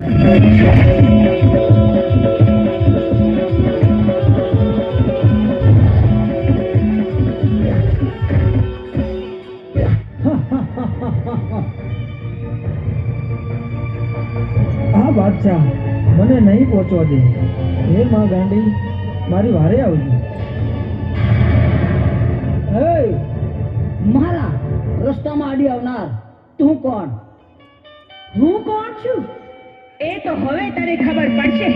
આ બાદશાહ મને નહીં પહોંચવા દે. હે માં ગાંડી, મારી વારે આવજો. મારા રસ્તામાં આડી આવનાર તું કોણ? હું કોણ છું એ તો હવે તને ખબર પડશે.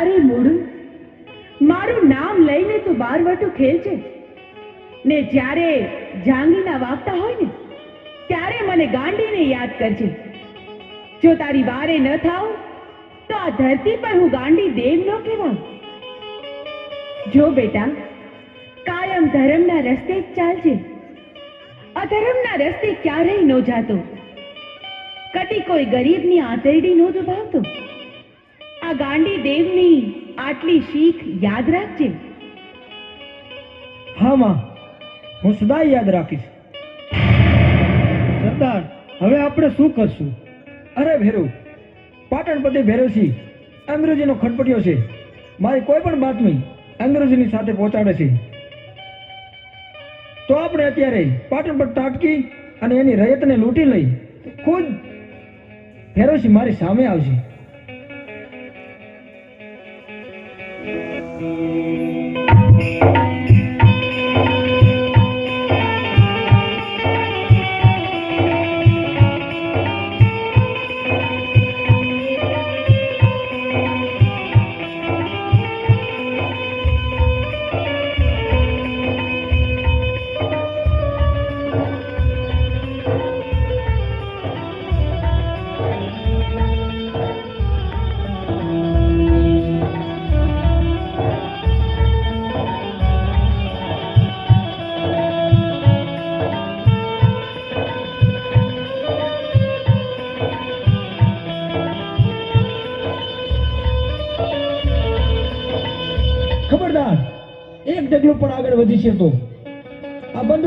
અરે મોડું, મારું નામ લઈને તું બારવટું ખેલ છે ને જ્યારે જાંગીના વાગતા હોય ને ત્યારે મને ગાંડીને યાદ કરજે. જો તારી વારે ન થાવ તો આ ધરતી પર હું ગાંડી દેવ ન કહેવાઉં. જો બેટા, કાયમ ધર્મના રસ્તે જ ચાલજે, અધર્મના રસ્તે ક્યારેય ન જાતો. કદી કોઈ ગરીબની આંતરડી ન દુભાવતો. આ ગાંડી દેવની આટલી શીખ યાદ રાખજે. હા માં, હું સદાય યાદ રાખીશ. સરદાર, હવે આપણે શું કરશું? અરે ભેરુ, પાટણ પતિ ભેરવસિંહ અંગ્રેજીનો ખટપટિયો છે. મારી કોઈ પણ બાતમી અંગ્રેજીની સાથે પહોંચાડે છે. તો આપણે અત્યારે પાટણ પર તાટકી અને એની રયતને લૂંટી લઈ ખુદ ભેરવસિંહ મારી સામે આવશે. ખબરદાર, એક ડગલું પણ આગળ વધી છે તો આ બંદૂક